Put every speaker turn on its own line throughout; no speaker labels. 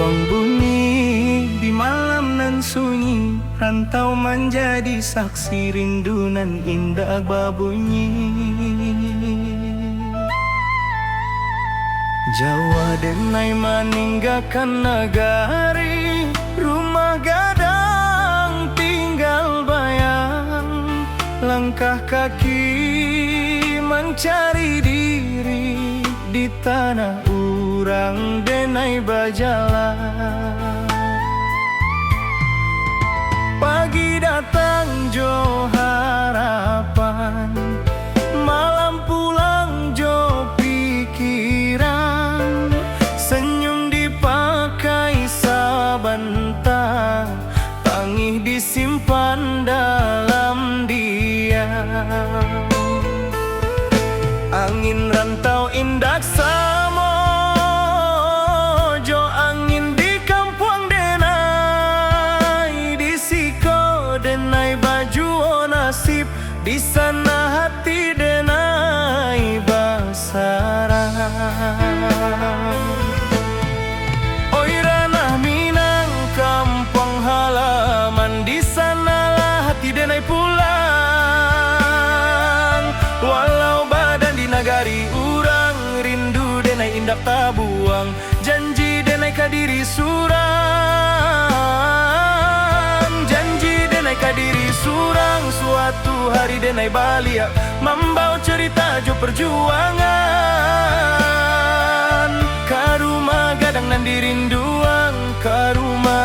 Gong bunyi di malam nan sunyi, rantau menjadi saksi rindu nan indah babunyi. Jawa denai meninggalkan negari, rumah gadang tinggal bayang. Langkah kaki mencari diri di tanah urang denai berjalan. Pagi datang jo harapan, malam pulang jo pikiran. Senyum dipakai sebentar, tangih disimpan dalam diam. Angin rantau indak samo, jo angin di kampung denai. Di siko denai baju o nasib, di sana hati denai basarang. Oi ranah Minang kampung halaman, di sanalah hati denai pulang. Walau nagari urang, rindu denai indak tabuang. Janji denai kadiri surang, janji denai kadiri surang. Suatu hari denai balia, membawa cerita jo perjuangan. Karuma gadang nan dirinduang, karuma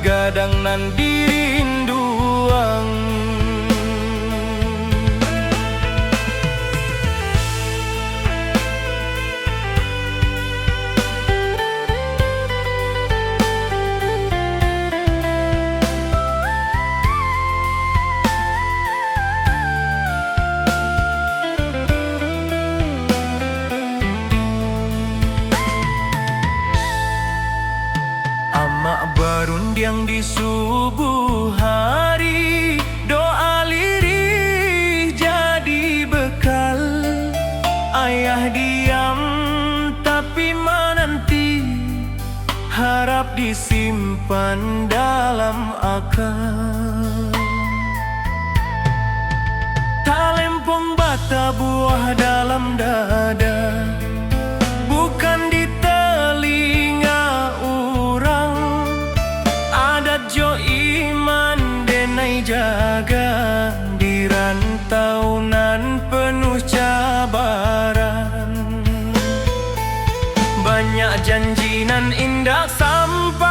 gadang nan dirinduang. Amak berundiang di subuh hari, doa lirih jadi bekal. Ayah diam tapi menanti, harap disimpan dalam akal. Talempong bata buah dalam dada, bukan di telinga urang. Adat jo iman denai jaga, di rantau nan penuh cabaran. Banyak janji nan indah sampai,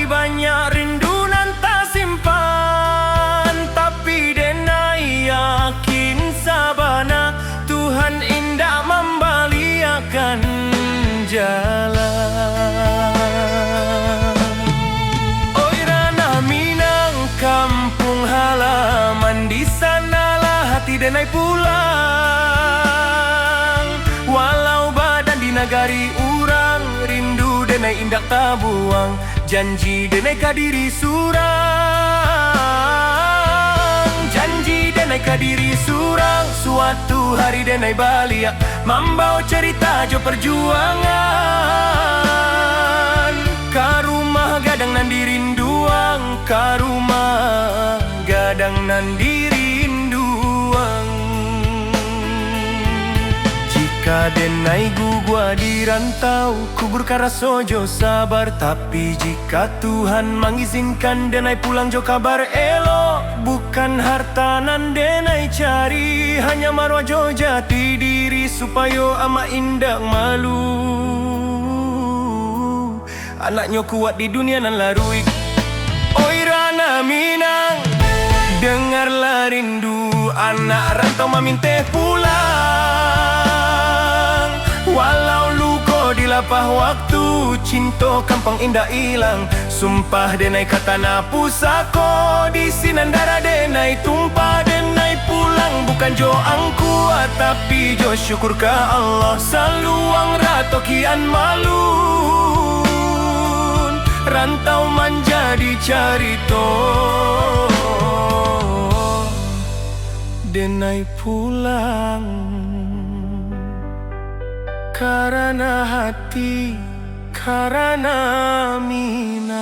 banyak rindu nan tak simpan. Tapi denai yakin sabana, Tuhan indah membaliakan jalan. Oi ranah Minang kampung halaman, di sanalah hati denai pulang. Walau badan di nagari urang, rindu denai indak tabuang. Janji denai kadiri surang, janji denai kadiri surang. Suatu hari denai balia, membawa cerita jo perjuangan. Karumah gadang nan dirinduang, karumah gadang nan dirinduang. Jika denai gugua di rantau, kuburkan rasa jo sabar. Tapi jika Tuhan mengizinkan denai pulang jo kabar elok. Bukan harta nan denai cari, hanya marwah jo jati diri. Supaya ama indak malu, anaknya kuat di dunia nan larui. Oi ranah Minang, dengarlah rindu anak rantau memintih pulang. Walau luko di lapah waktu, cinta kampung indah hilang. Sumpah denai kata na pusako, di sinandara denai tumpah denai pulang. Bukan jo angku tapi jo syukur ke Allah. Saluang rato kian malun, rantau menjadi carito. Denai pulang karena hati, karena Minang.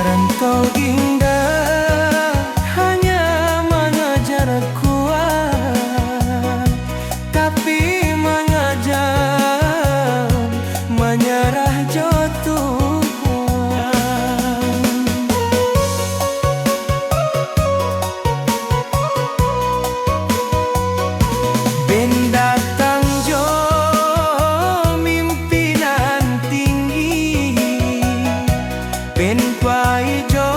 Rantau indah hanya mengajar kuat, tapi mengajar menyerah jatuh. Ben datang jo mimpinan tinggi, ben paijo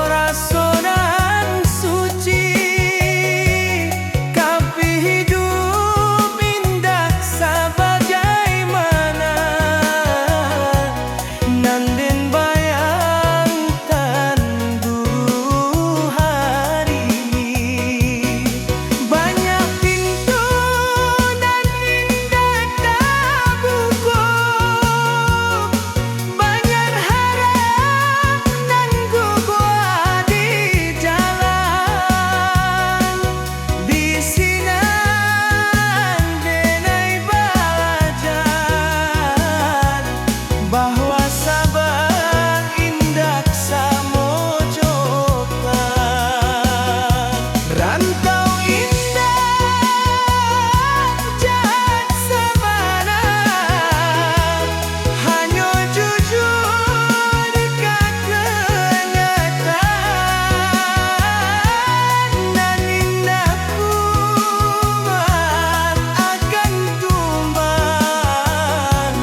rasonan suci, tapi hidup indah sebagaimana nanden bayangkan dulu hari. Banyak pintu dan indah terbuka, banyak harap dan gugua di jalan. Di sinan denai belajar bahwa sabar indah samojokan. Rantau indah jahat sabana, hanya jujur dekat kenyataan. Dan indah kuat akan tumbang,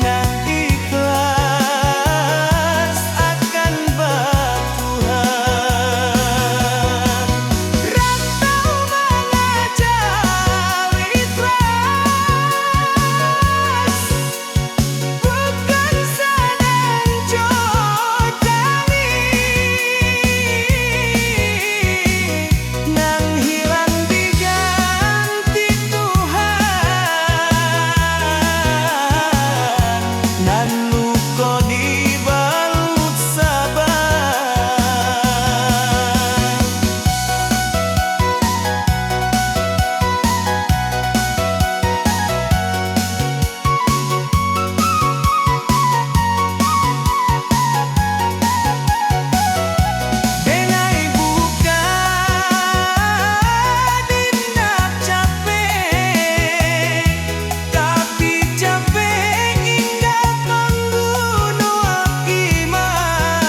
dan ikhlas akan bertuhan. Rantau mengajar ikhlas, bukan senang jodani, nang hilang diganti Tuhan, nan luka dibalut sabar. Denai buka dindak capek, tapi capek hingga membunuh iman.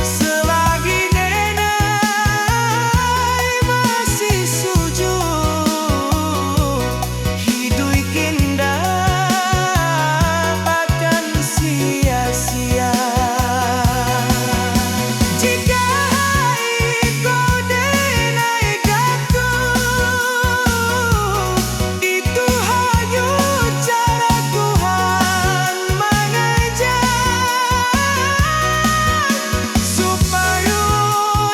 Selagi denai masih sujud, hidup indah akan sia-sia. Jika kau denai jatuh, itu hanya cara Tuhan mengajar, supaya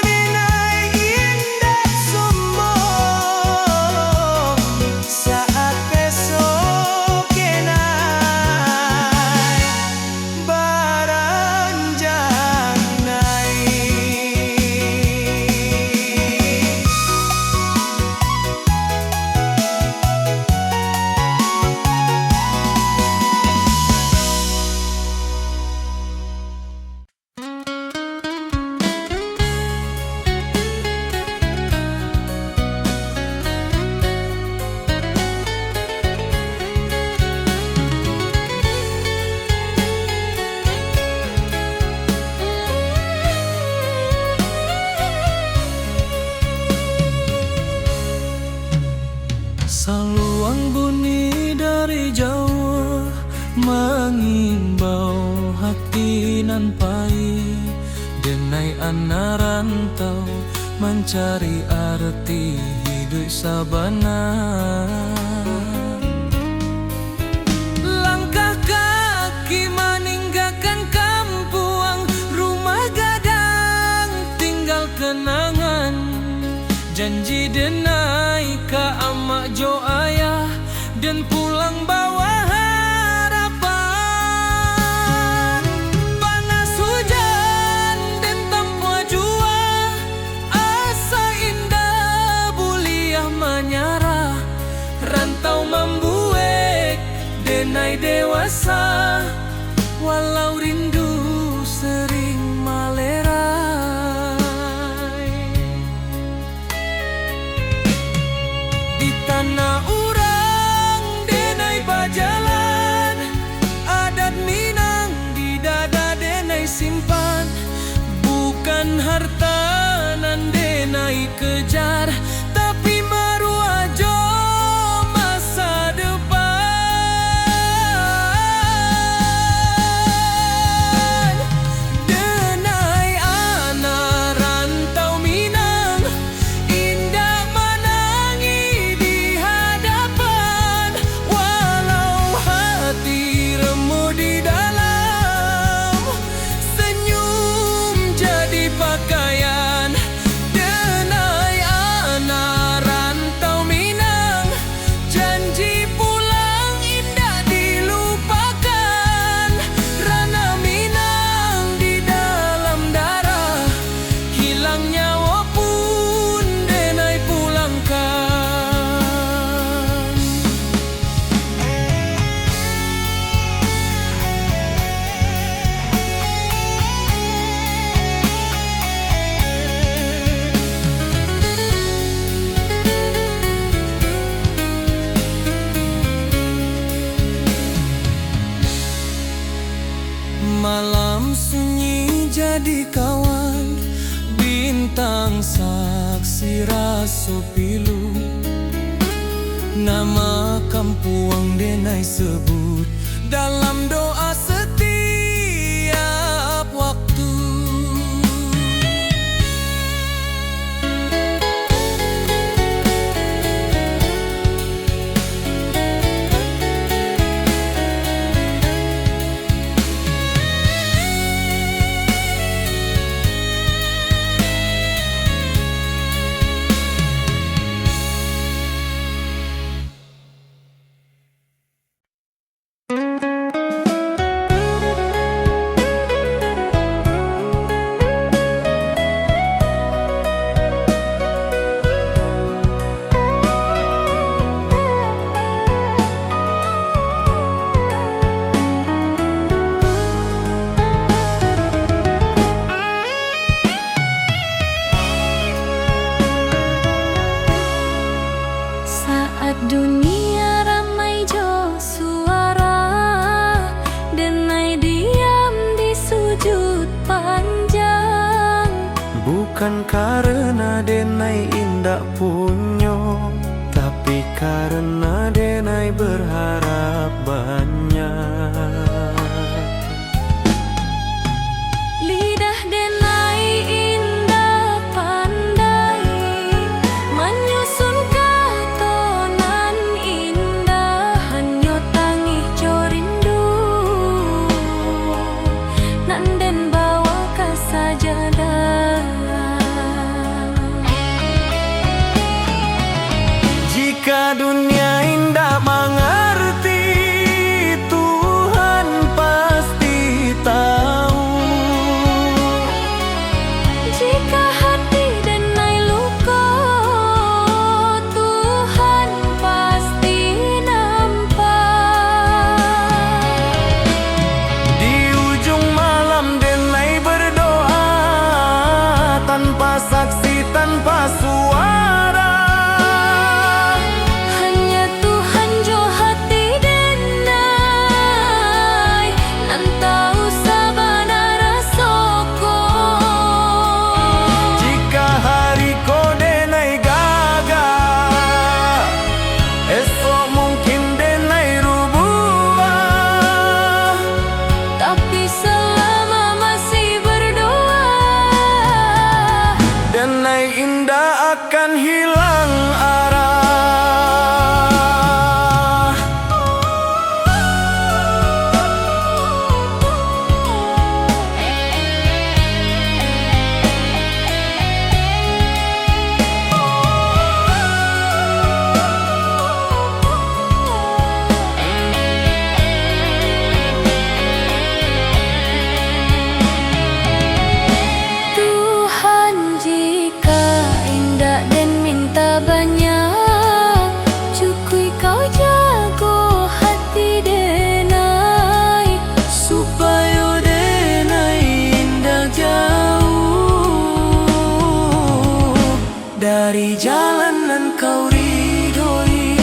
denai indah sombong saat besok kenai beranjak naik. Saluang bunyi dari jauh mengimbau hati nan pahit. Denai anak rantau mencari arti hidup sabana. Langkah kaki meninggalkan kampuang, rumah gadang tinggal kenangan. Janji denai ka ama jo ayah dan pulang bawa harapan. Panas hujan dan tanpa jua, asa indah buliah menyara. Rantau membuek denai dewasa, walau rindu sering malerai. Di tanah urang denai bajalan, adat Minang di dada denai simpan. Bukan harta nan denai kejar, tapi maruah jo masa depan. Denai anak rantau Minang, indah menangi di hadapan. Walau hati remuk di dalam, senyum jadi pakaian. Denai anak rantau Minang, janji pulang indah dilupakan. Rana Minang di dalam darah, hilang nyawa pun denai pulangkan. Malam sunyi jadi kawan, bintang saksi raso pilu. Nama kampuang denai sebut dalam doa setiap waktu. Saat dunia ramai jo suara, denai diam di sujud panjang. Bukan karena denai indak punyo, tapi karena denai berharap banyak. Lidah denai indah pandai, menyusun katonan indah. Hanyo tangih jo rindu, nan den bawa ka sajadah. Jika dunia indah mengerti, Tuhan pasti tahu. Jika hati denai luka, Tuhan pasti nampak. Di ujung malam denai berdoa, tanpa saksi, tanpa suara. Hanya Tuhan jo hati denai, nan tahu sabana rasoko. Jika hari ko denai gagal, esok mungkin denai rubah. Tapi selama masih berdoa, denai indah akan hilang arah. dari jalanan kau ridhoi.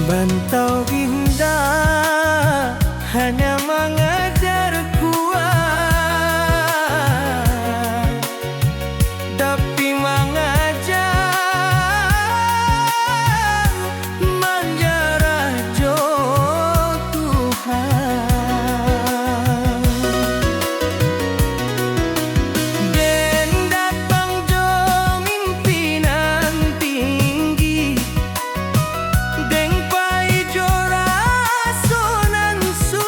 Bantau indah hanya mengejar kuat, tapi mengajar menjarah jo Tuhan. Den datang jo mimpinan tinggi, deng pai jo rasonan su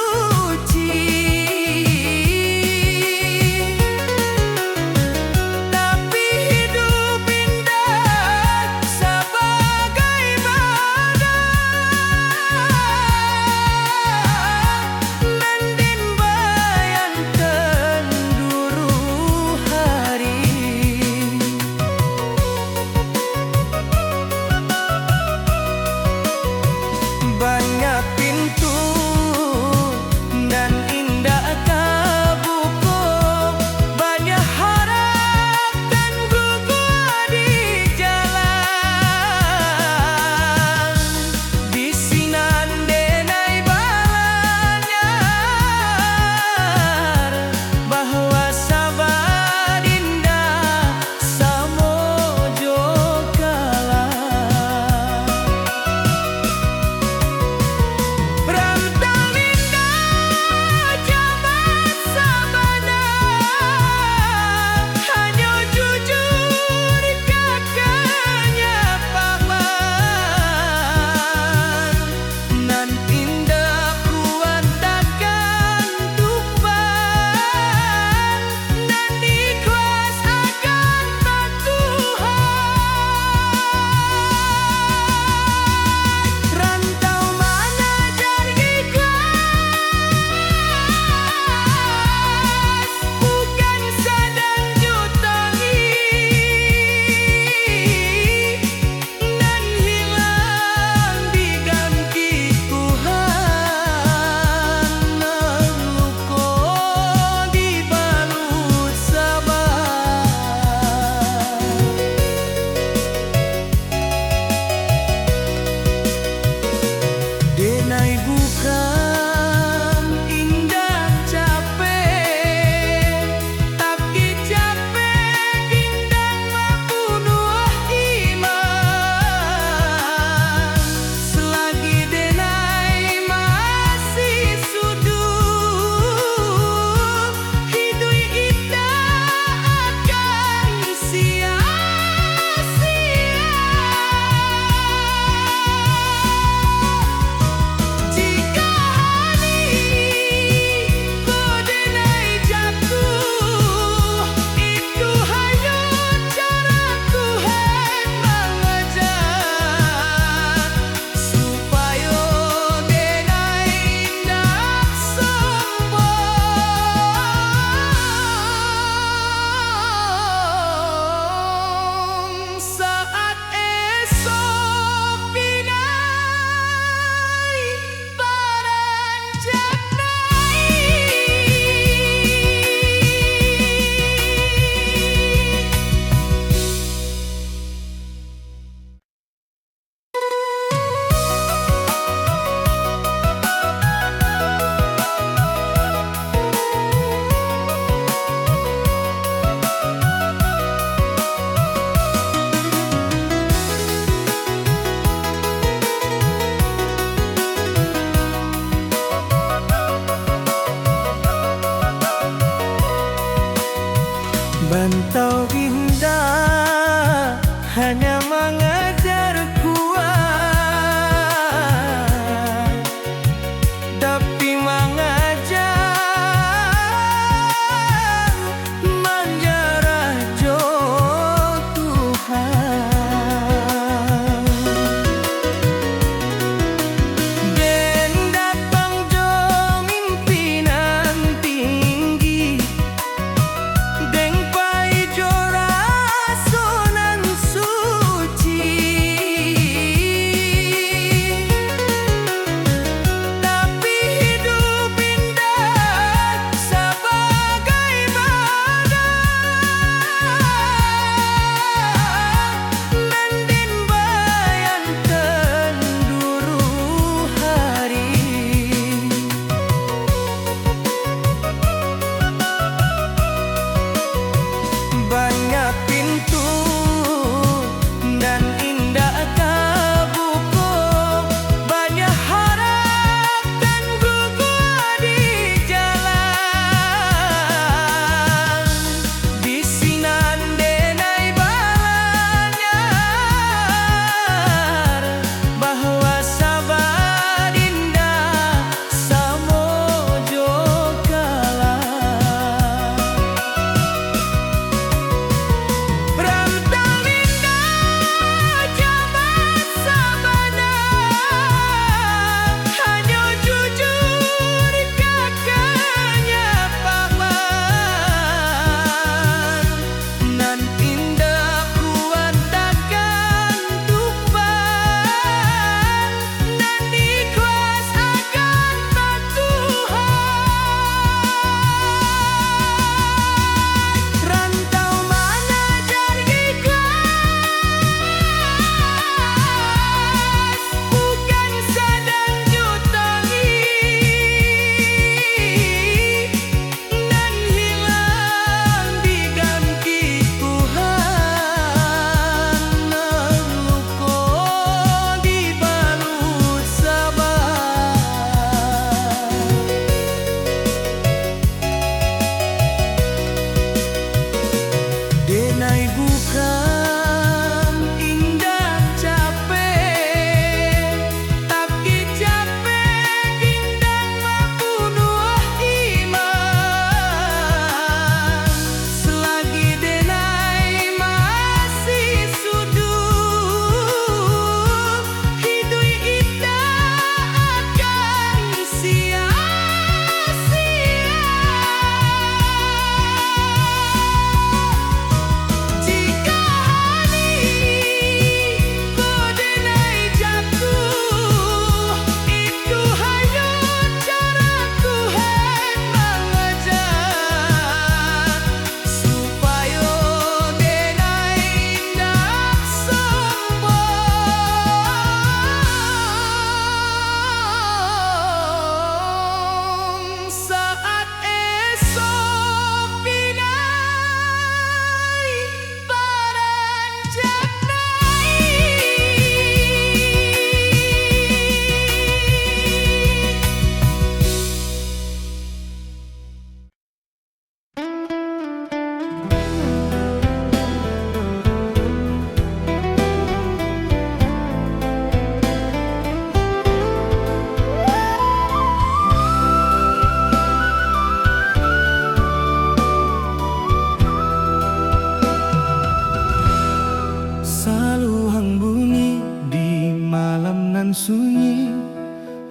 nan sunyi,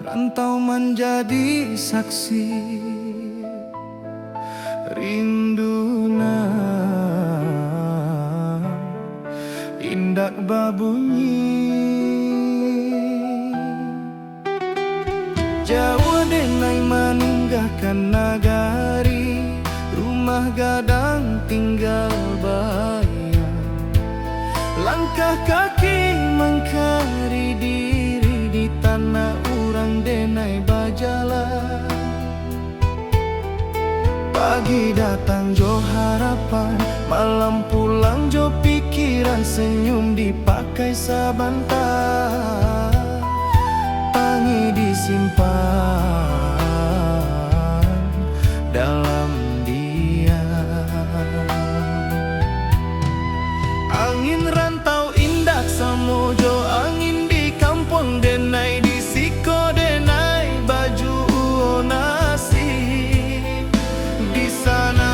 rantau menjadi saksi rindu indak babunyi. Jauh denai meninggalkan nagari, rumah gadang tinggal bayang. Langkah kaki mengkari diri di tanah urang denai bajalan. Pagi datang jo harapan, malam pulang jo pikiran, senyum dipakai sabantar, tangi disimpan dalam diam. Angin rantau indak samojo, angin di kampung denai di siko denai baju nasi. Di sana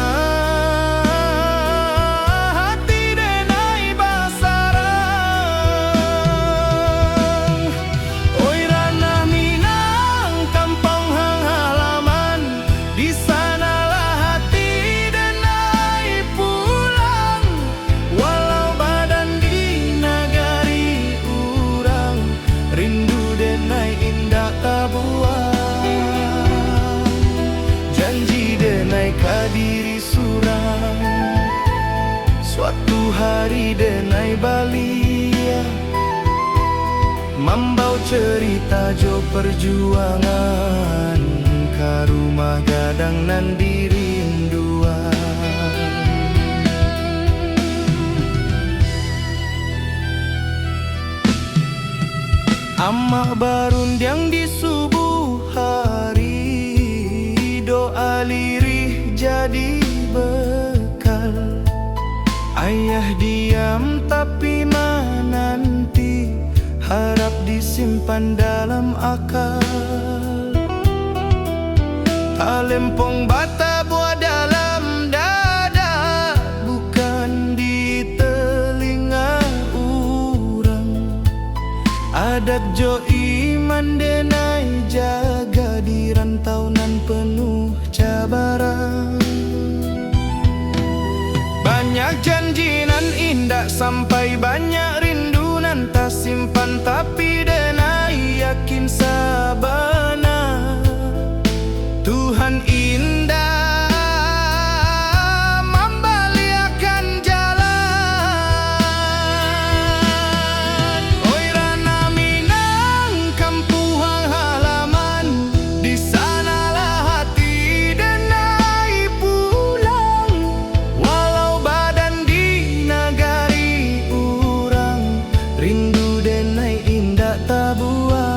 hati denai basarang. Oi ranah Minang, kampung hang halaman, di sanalah hati denai pulang. Walau badan di nagari urang, rindu denai indah tabuang. Janji denai kadiri surang, suatu hari denai balia, membau cerita jo perjuangan, ka rumah gadang nan dirinduan. Amah barundiang di subuh hari, doa lirih jadi bekal. Ayah diam tapi menanti, harap disimpan dalam akal. Talempong bata buat dalam dada, bukan di telinga urang. Adat jo iman denai jaga di rantau nan penuh cabaran. Banyak janji nan indah sampai banyak rindu nan tak simpan, tapi denai yakin sabana Tuhan indah membaliakan jalan. Oi ranah Minang, kampung halaman, di sanalah hati denai pulang. Walau badan di nagari urang, rindu denai indah tabuang.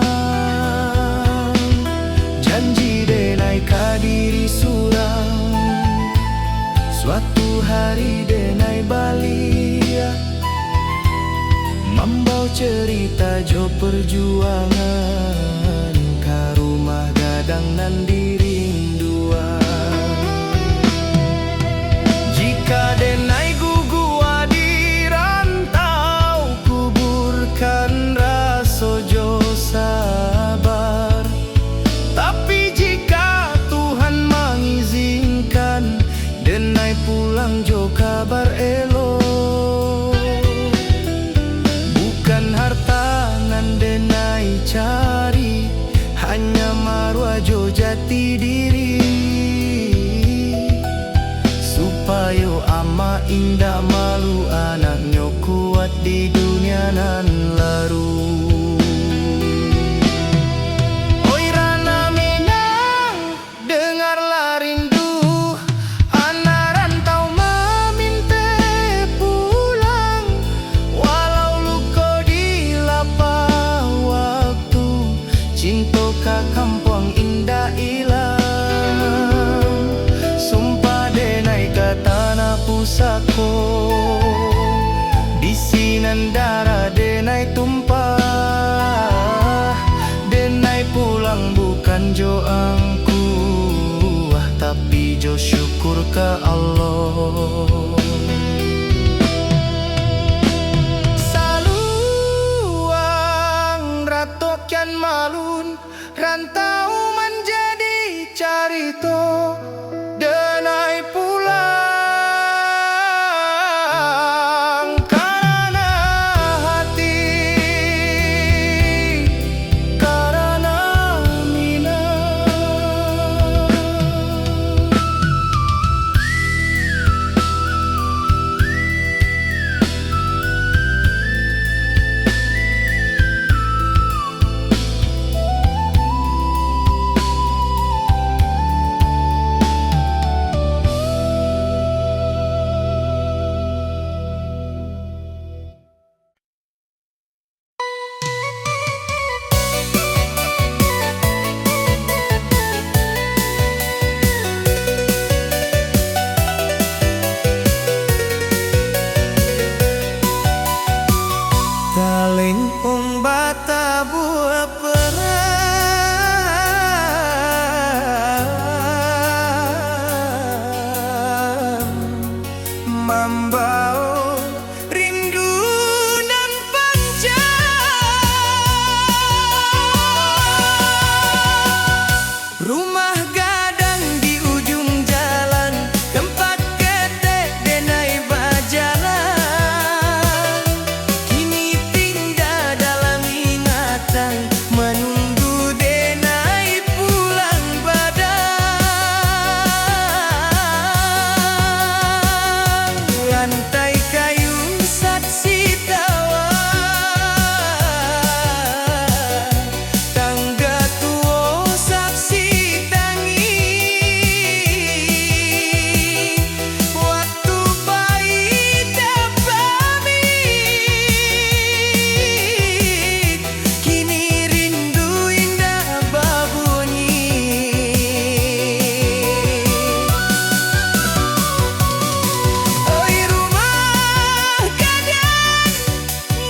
Janji denai kadiri surang, suatu hari denai balia, membau cerita jo perjuangan, ka rumah gadang nan dirinduan. Jika denai gugua di rantau, kuburkan raso jo sabar. Tapi jika Tuhan mengizinkan, denai pulang jo kabar elok. Bukan harta nan denai cari, hanya marwah jo jati diri. Supaya ama indah malu anaknya kuat di dunia nan laru. Oi ranah Minang, dengarlah rindu, anak rantau meminta pulang. Walau luka di lapar waktu, cinta ka kampung indah ilang. Sumpah denai ka tanah pusako, di sinan darah denai tumpah. Denai pulang bukan jo angku, tapi jo syukur ke Allah. Saluang ratok jan malun rantau menjadi carito denai pulang karena hati karena minang. Taling ung bata buah perang mambao rindu nan panjang. Rumah gadang di ujung jalan, tempat ketek denai bajalan, kini pindah dalam ingatan, menunggu denai pulang badang. Lantai kayu saksi tawa, tangga tua saksi tangi, waktu pahit pamit, kini rindu indah babunyi. Oi rumah gadang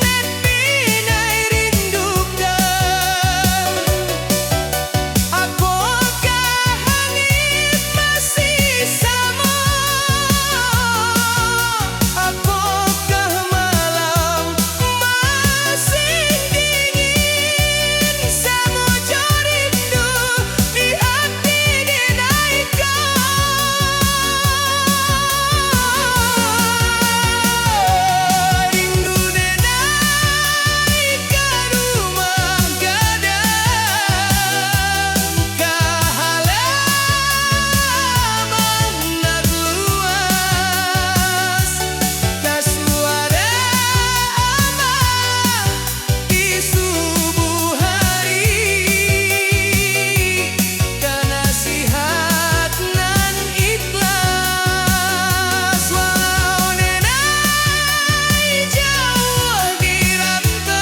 net pinai rindukan, apakah langit masih sama, apakah malam masih dingin, samojo rindu di hati denaikan. Rindu denai ke rumah gadang, ke halaman nak luas, ke suara amah di subuh hari, ke nasihat nan ikhlas. Walau denai jauh di rantau,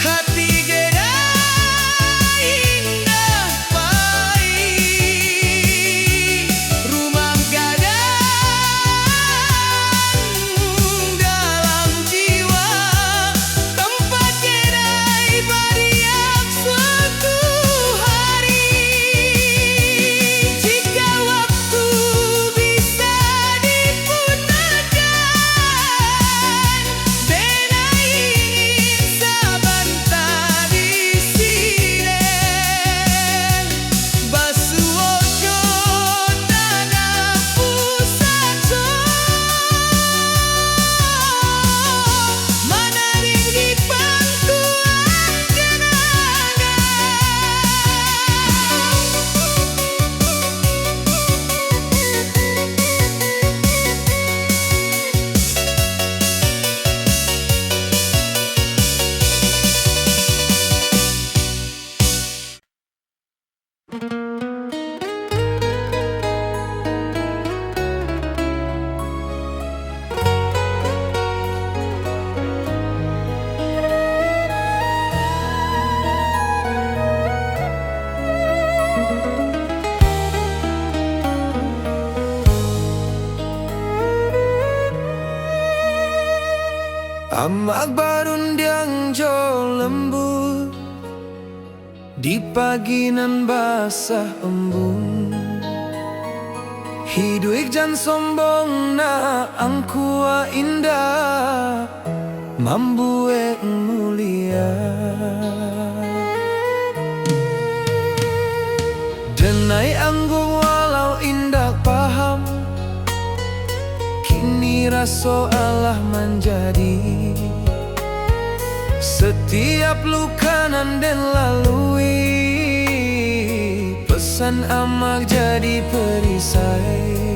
hati gedai indah pahit. Rumah gadang dalam jiwa, tempat gedai beriak suatu hari. Jika waktu bisa diputarkan, denai ingin sabanta di sini, basuojo tanah pusato, menaring di pangkuan kenangan. Amak barundiang jo lembut di pagi nan basah embun, hidup jan sombong na angkua indah, mambuek mulia. denai anggung walau indah paham, kini raso Allah menjadi. Setiap luka nan den lalui, pesan amak jadi perisai.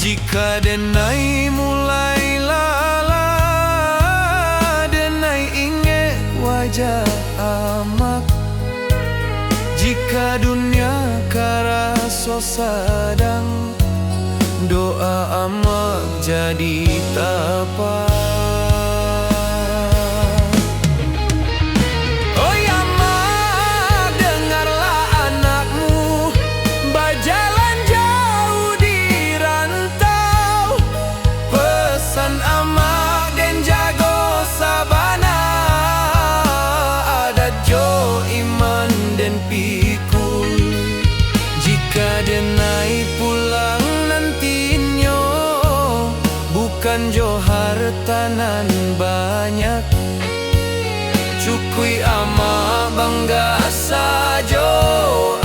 Jika denai mulai lala, denai ingat wajah amak. Jika dunia karaso sadang, doa amak jadi tapak. Bukan jo hartanan banyak, cukui ama bangga sajo.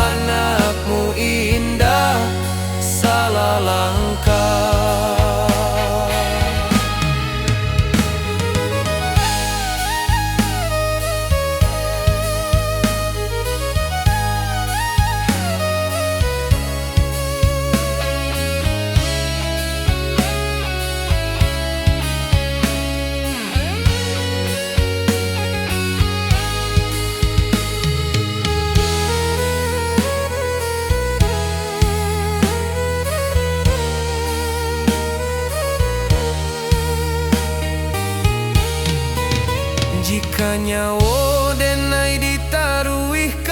Anakmu indah salah langkah. Jika nyawa denai ditaruhkan,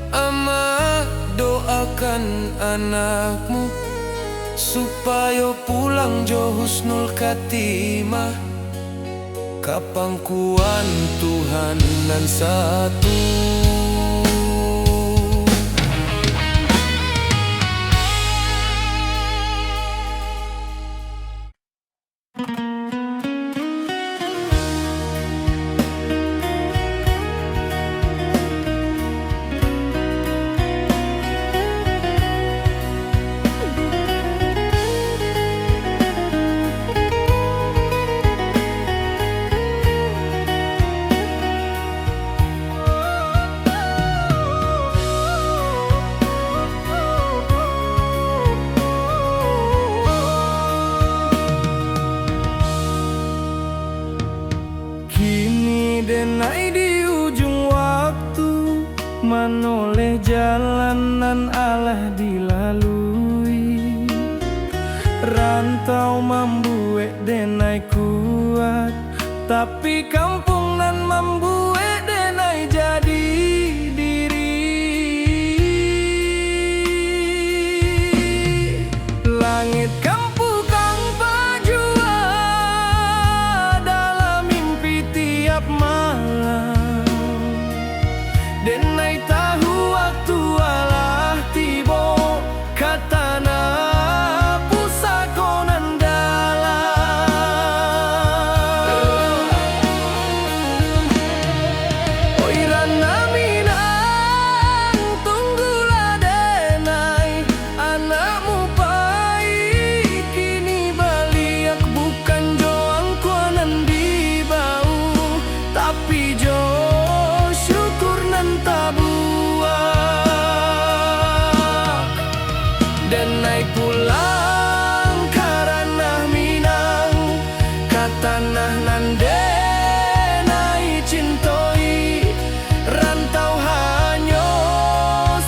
ama doakan anakmu supaya pulang jo husnul khatimah. Kapangkuan Tuhan nan satu. Denai di ujung waktu, manoleh jalanan Allah dilalui. Rantau membuat denai kuat, tapi kampung nan membuat denai jadi diri. Langit kampukang pajua dalam mimpi tiap malam. Denai tahu waktu Allah tibo, katana pusakonan dalam. Oi rana minang, tunggulah denai, anakmu baik kini baliak. Bukan jo angkuanan di bau, tapi jo syukur nan tabuak. Denai pulang karena minang, katanah nan denai cintoi. Rantau hanyo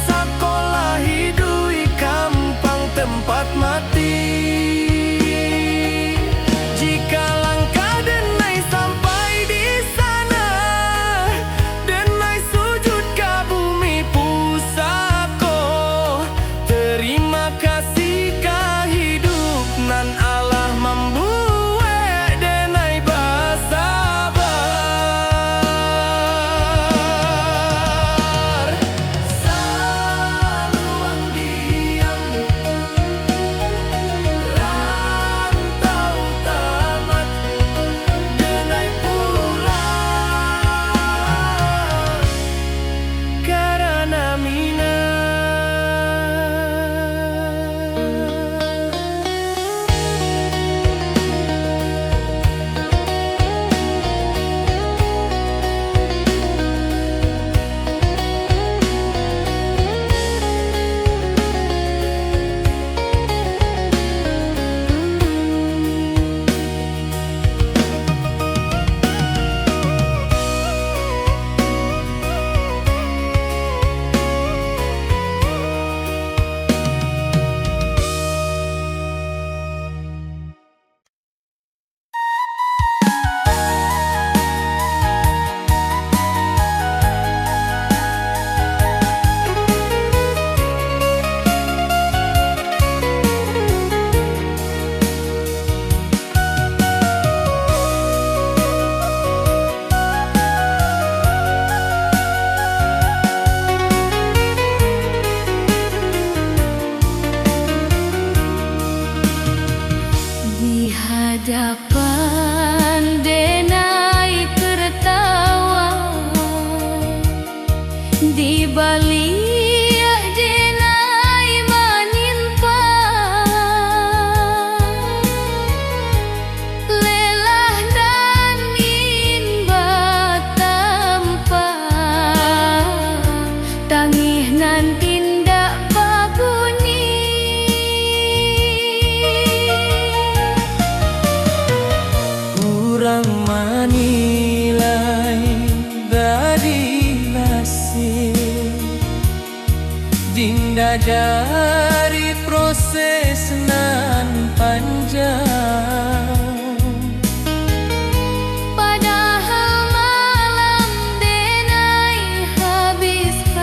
sakolah hidui kampang tempat mati. Jika langkah denai sampai di sana, denai sujud ke bumi pusako. Terima kasih ka hidup nan Allah membuat denai basa. dari proses nan panjang.
Padahal malam denai habiskan,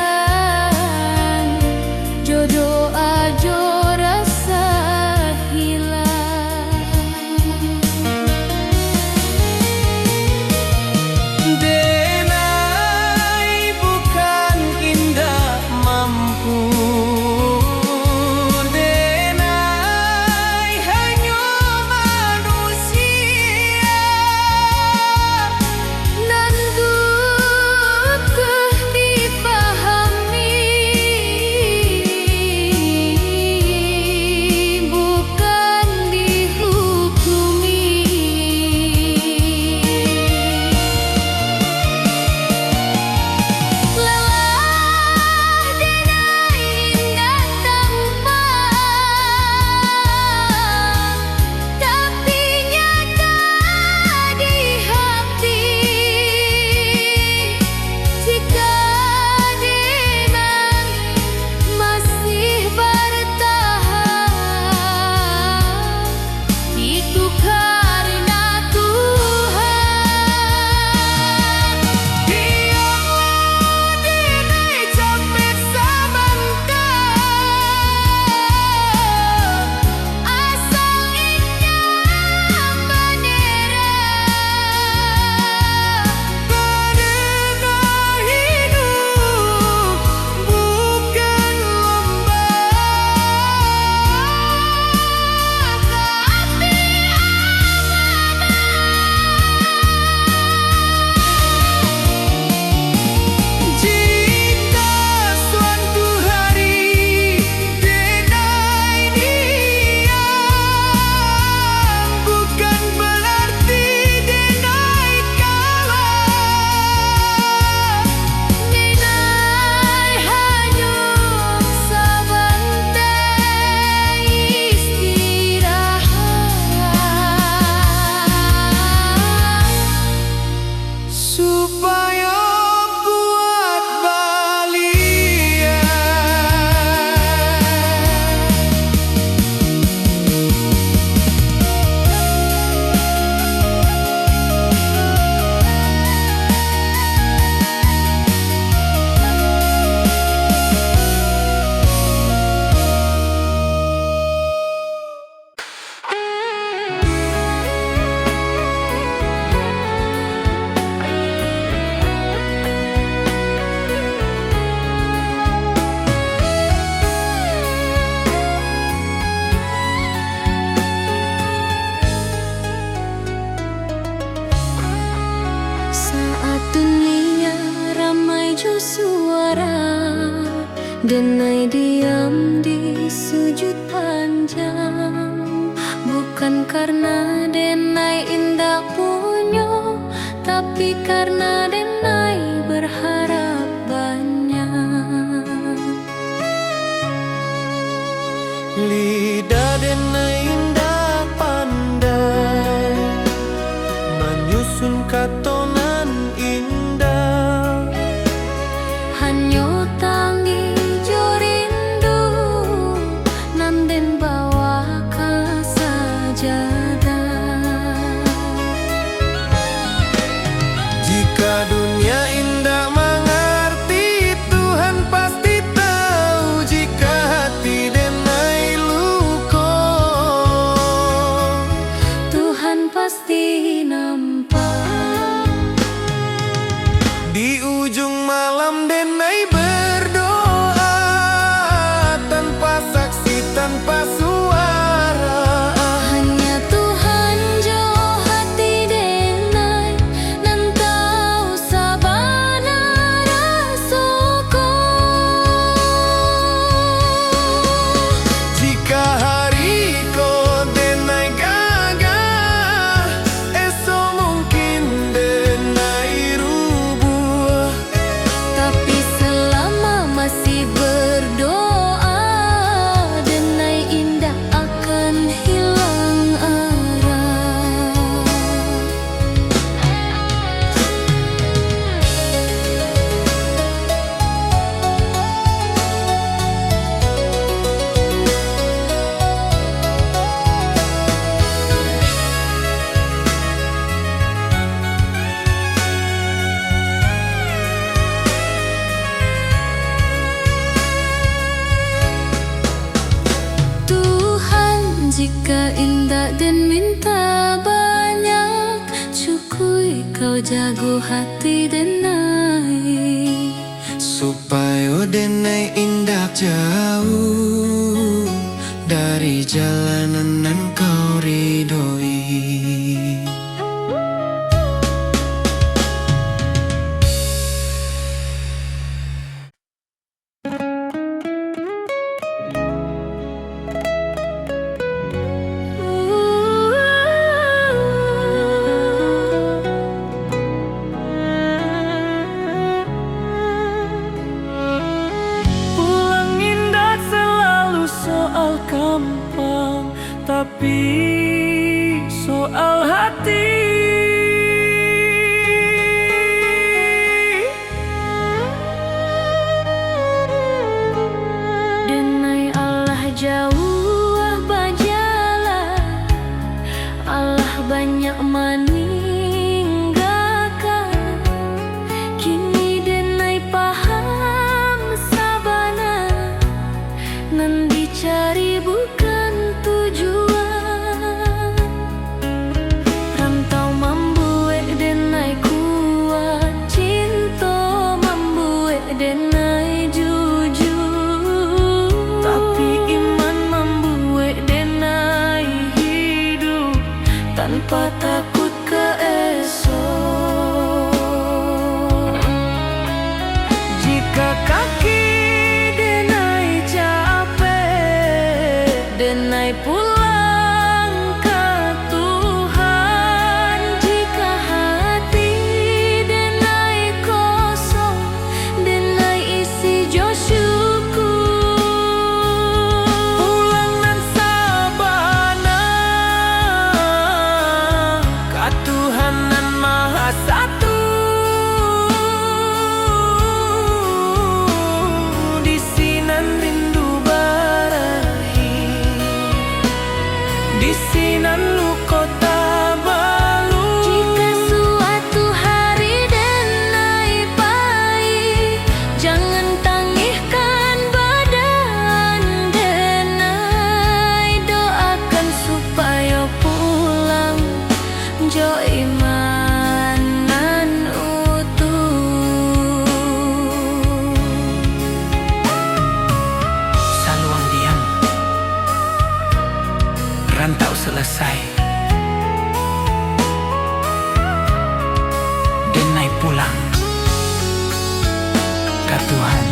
jodoh ajo rasa hilang.
Denai bukan indah mampu, denai hanya manusia.
Nan butuh dipahami, bukan dihukumi. Lelah denai indah tampan, tapi nyata di hati. Jika denai masih bertahan, itu karena Tuhan.
Biarlah denai capek sebentar,
Asal inya menera,
karena hidup bukan lomba.
tapi
Jika suatu hari denai diam, bukan berarti denai kalah.
denai hanya sebentar istirahat,
Supaya buat balian.
saat dunia ramai jo suara, denai diam di sujud panjang. Bukan karena denai indah punyo, tapi karena denai berharap banyak.
Lidah denai indah pandai menyusun katonan indah.
Hanyo tangi jo rindu, nanden bawa ke sajadah.
Jika
dan minta banyak, cukui kau jago hati denai,
supaya denai indah jauh dari jalanan yang kau ridhoi. Gampang, tapi soal hati.
Denai Allah jauh bajalah, Allah banyak meninggalkan. Kini denai paham sabana, nan dicari bukan tujuan. Rantau membuat denai kuat, cinta membuat denai jujur, tapi iman membuat denai hidup tanpa takut ke esok. Jika kaki denai pulang ke Tuhan, jika hati denai kosong, denai isi jo syukur. Pulang nan sabana ka Tuhan nan Maha Satu, di sinan rindu di sinan lu kota balu. Jika suatu hari denai pahit, jangan tangihkan badan denai, doakan supaya pulang jo imanan utuh.
Saluang diam, rantau selesai, denai pulang ke Tuhan,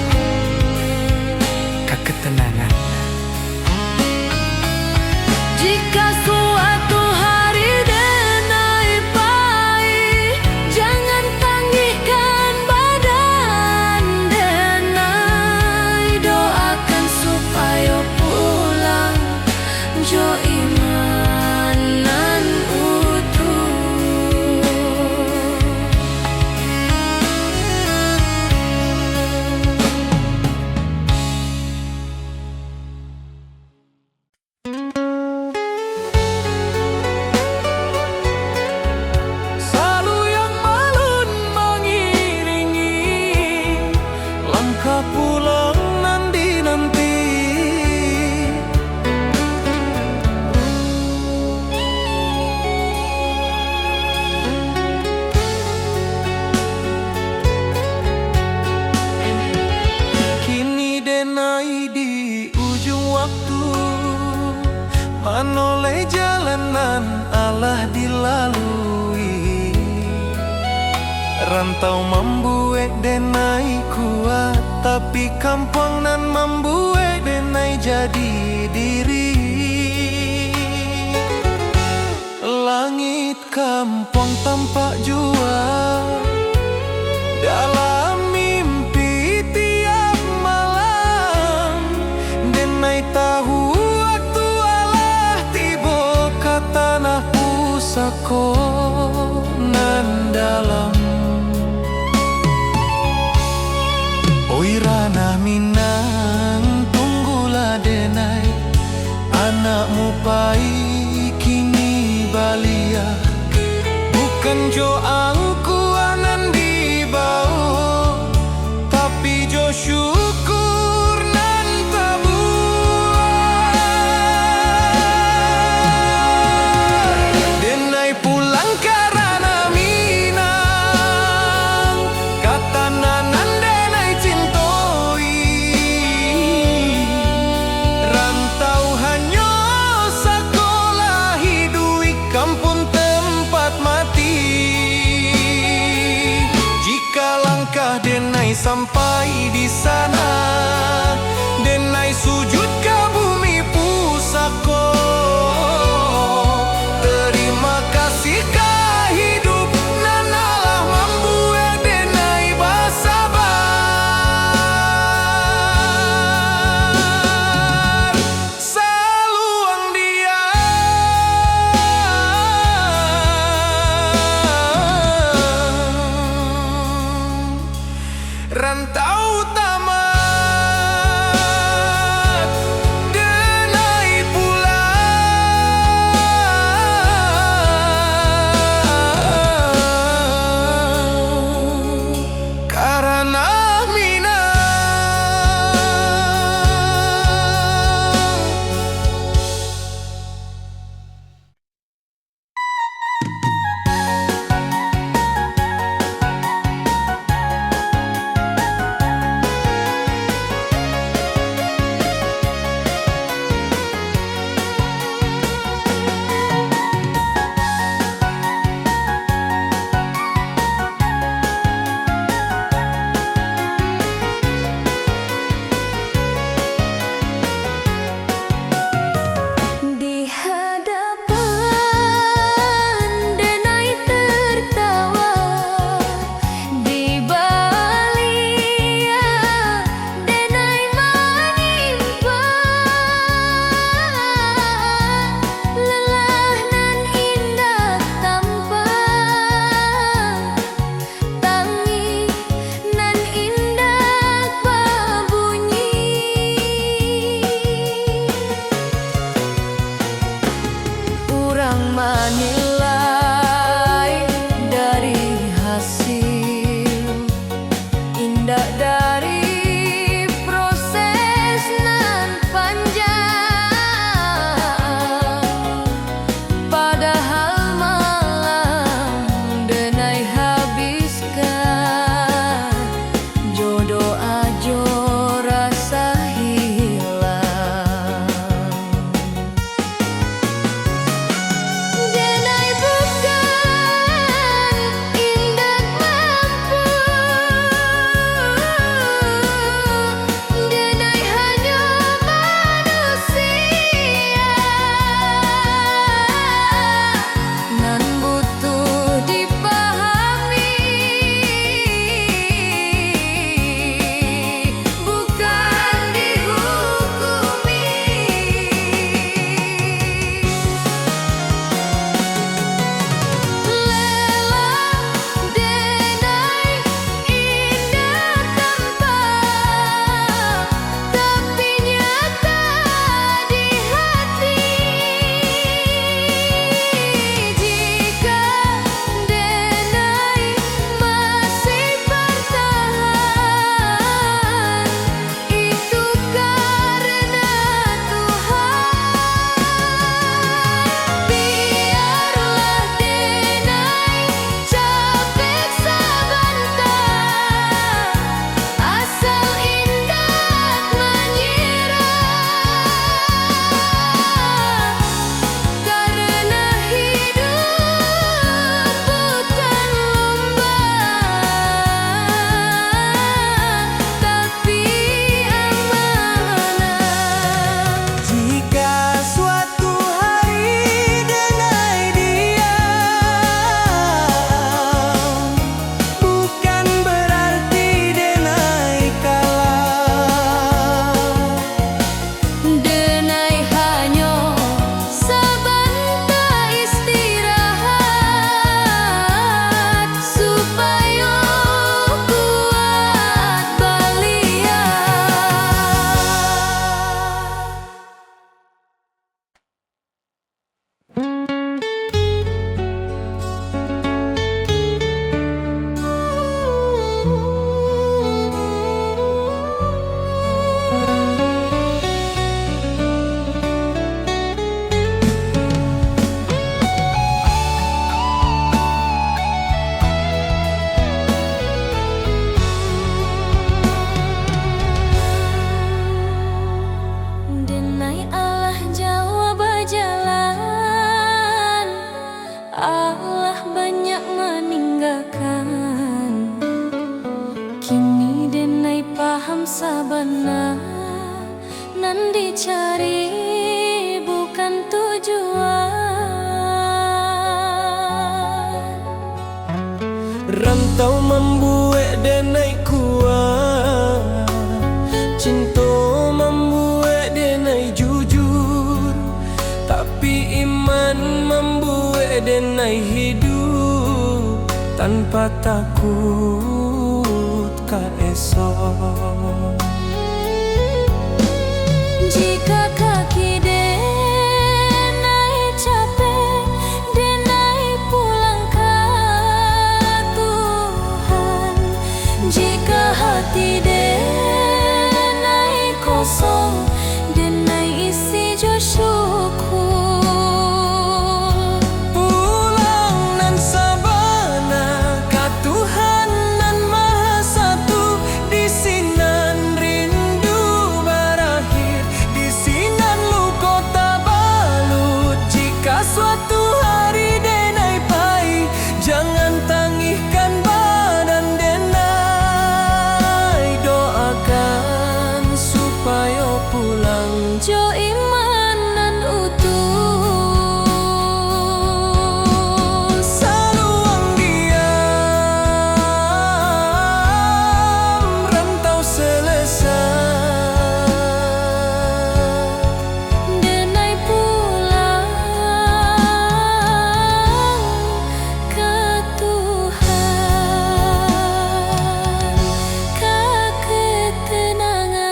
ke ketenangan.
Jika suatu hari denai pahit, jangan tangihkan badan denai, doakan supaya pulang jo imanan utuh.
Salu yang malun mengiringi langkah pulang nanti. Denai di ujung waktu, menoleh jalanan Allah dilalui. Rantau membuat denai kuat, tapi kampung nan membuat denai jadi diri. Langit kampung tampak jua dalam mimpi tiap malam. Denai tahu waktu Allah tiba ke tanah pusako nan dalam. Oi ranah Minang, tunggulah denai, anakmu pai kini balia, bukan jo angkuanan di bawah, tapi jo syukur nan tabuah.
dicari, bukan tujuan.
Rantau membuat denai kuat, cinta membuat denai jujur, tapi iman membuat denai hidup tanpa takut ka esok.
Jika kaki denai capek, denai pulang ke Tuhan. Jika hati denai kosong, denai isi jo syukur.
Pulang nan sabana ka Tuhan nan Maha Satu, di sinan rindu berakhir, di sinan luka tabalut. Jika suatu hari denai pahit, jangan tangihkan badan denai, doakan supaya pulang
Jo iman nan utuh.
saluang diam, rantau selesai.
Denai pulang ke Tuhan, ke ketenangan.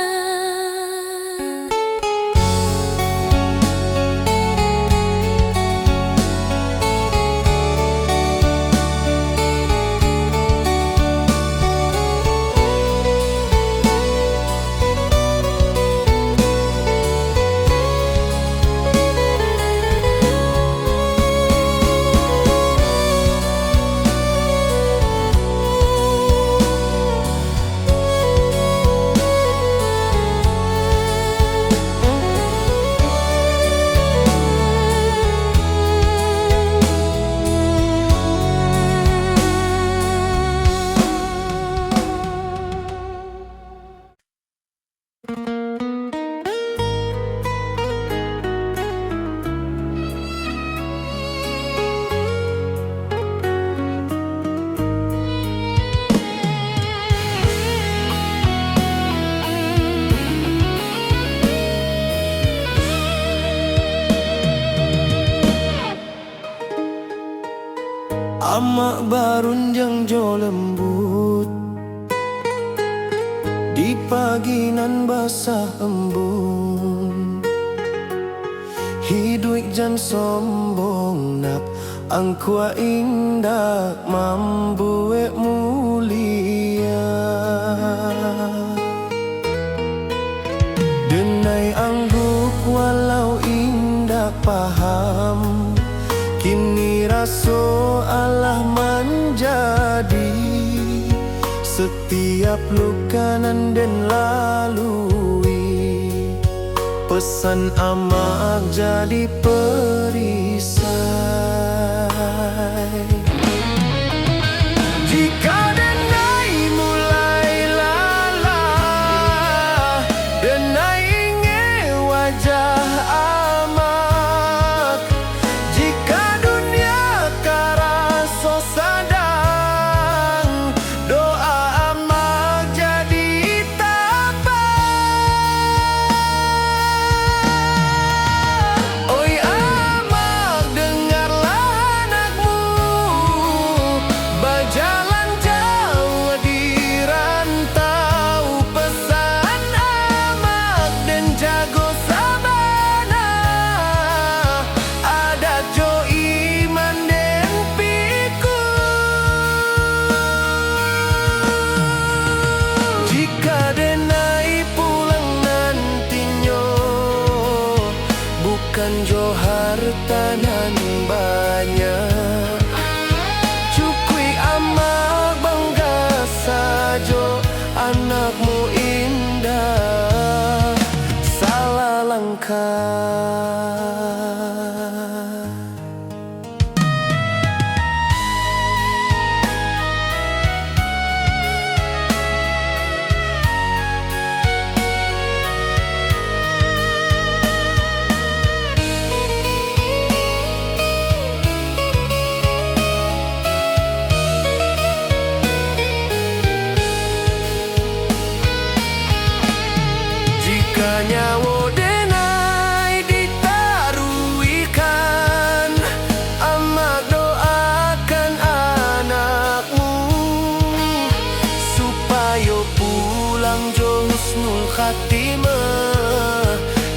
Amak barun yang jo lembut, di pagi nan basah embun. Hidup jan sombong nak angkua indah mambuek mulia. Denai angguk walau indah paham, kini raso Allah menjadi setiap luka nan den lalui. Pesan amak jadi perisai. Jika denai mulai lalah, denai ingin wajah amak. Jika dunia karaso sadang, doa amak jadi tabah. Oi amak, dengarlah anakmu berjalan jauh di rantau. Pesan amak dan jago sabana, ada jo iman den piku. Jika denai pulang nantinya, bukan jo harta nan banyak. Cukui amak bangga sajo, anakmu indah salah langkah.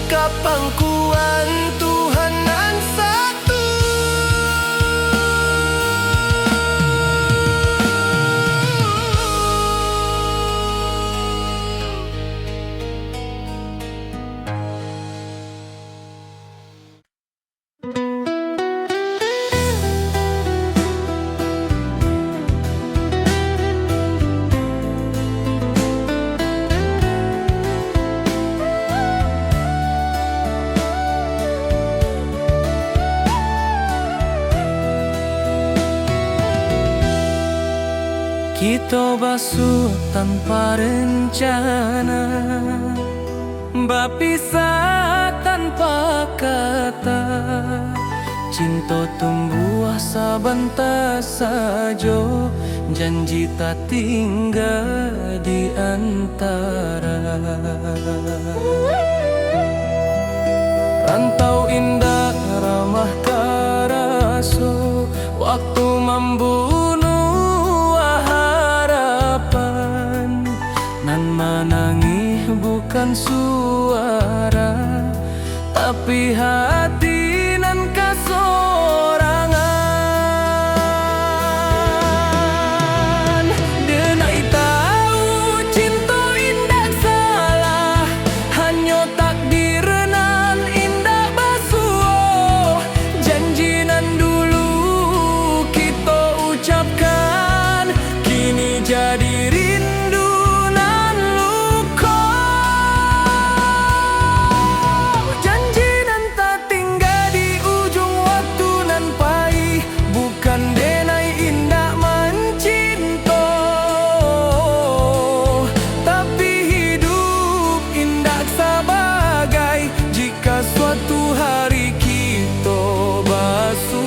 kapangkuan Tuhan nan satu.
Kita basuh tanpa rencana, berpisah tanpa kata. Cinta tumbuh sabanta sajo, janji tak tinggal di antara. Rantau indah ramah karaso, waktu membunuh harapan. Nan menangis bukan suara, tapi hati nan kasorangan. Denai tahu cinta indah salah, hanya takdir nan indah basuh. Janji nan dulu kita ucapkan, kini jadi rindu nan luka. Janji nan tak tinggal di ujung waktu nan pahit, bukan denai indah mencinta, tapi hidup indah sebagai jika suatu hari kita basuh.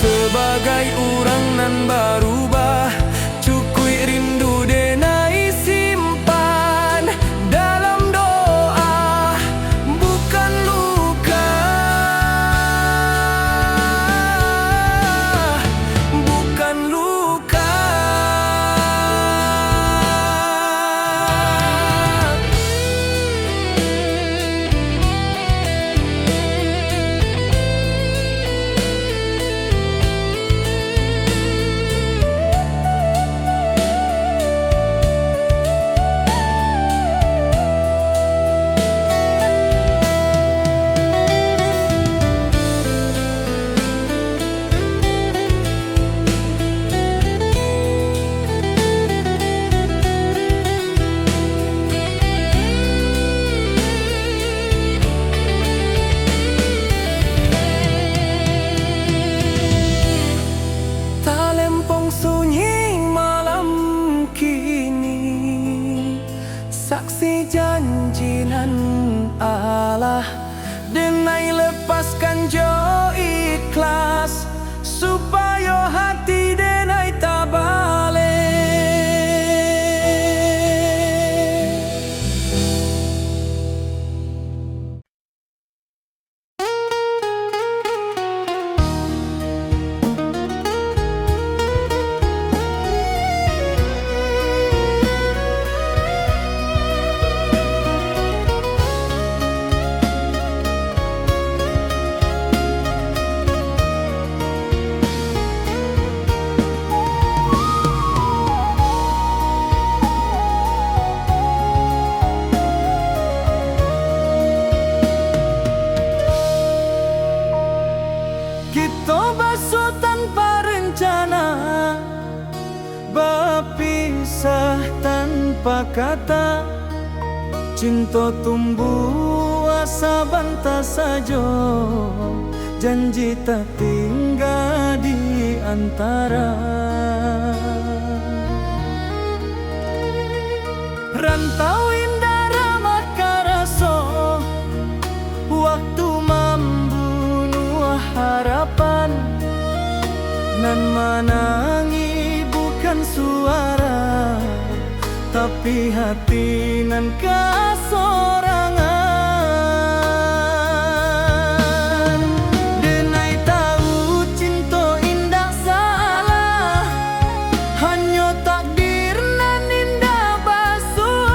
Sebagai orang nan berubah, cukui rindu denai simpan dalam doa, bukan luka, bukan luka. Talempong sunyi malam kini, saksi janji nan Allah. Denai lepaskan jo ikhlas, supaya hati denai tak balik. Kita basuh tanpa rencana, berpisah tanpa kata. Cinta tumbuh asa banta saja, janji tak tinggal di antara. Rantau indah ramah karaso, waktu membunuh harapan. Nan menangi bukan suara, tapi hati nan kasorangan. Denai tahu cinta indah salah, hanya takdir nan indah basuh.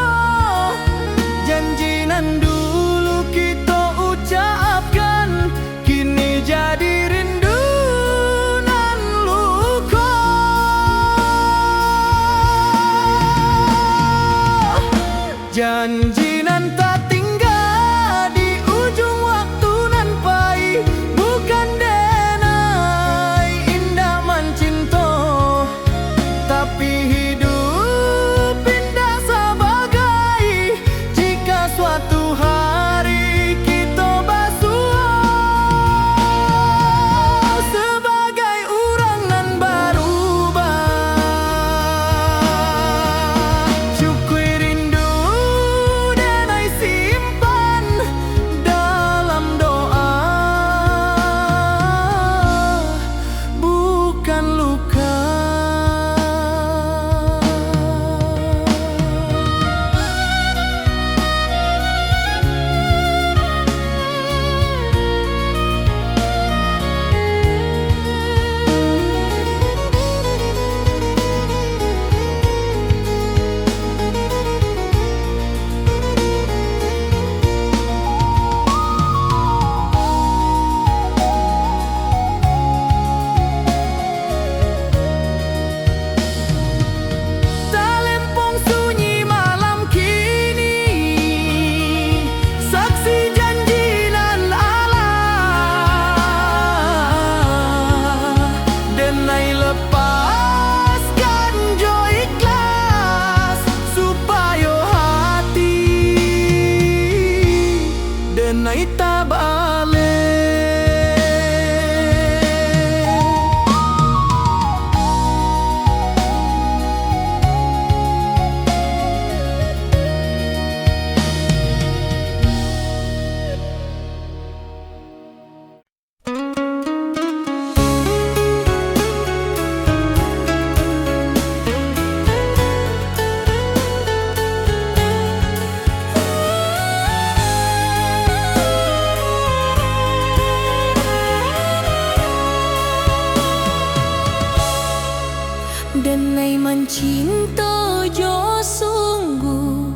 cinta jo sungguh,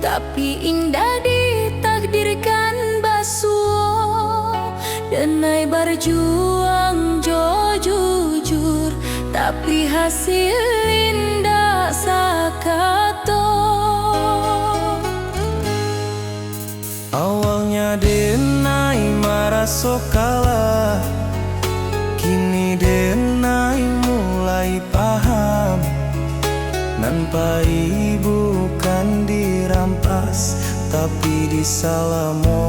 tapi indah ditakdirkan basuh. Denai berjuang jo jujur, tapi hasil indah sakato.
Awalnya Denai merasa kalah, kini Denai mulai paham. Nampai bukan dirampas, tapi disalamon.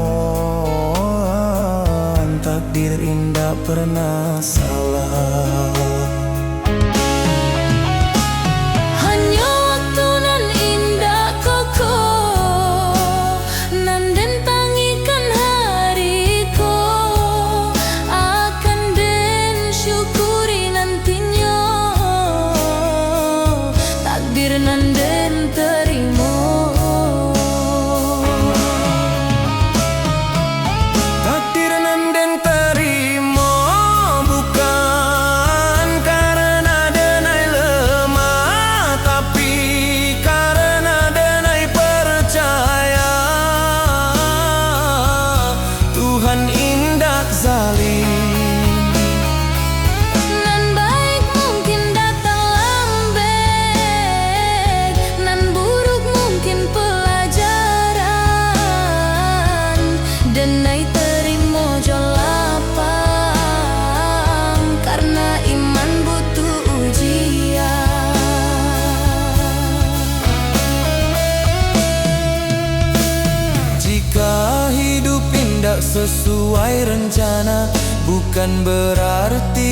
Takdir indah pernah salah.
Hanya waktu nan indah koko, nan den tangikan hariku, akan den syukuri nantinya. Takdir nan den terima,
Takdir nan den terima, bukan karena Denai lemah, tapi karena Denai percaya Tuhan indah zalim.
nan baik mungkin datang lambat, nan buruk mungkin pelajaran. Denai terima jo lapang, karena iman butuh ujian.
Jika hidup indah sesuai rencana, bukan berarti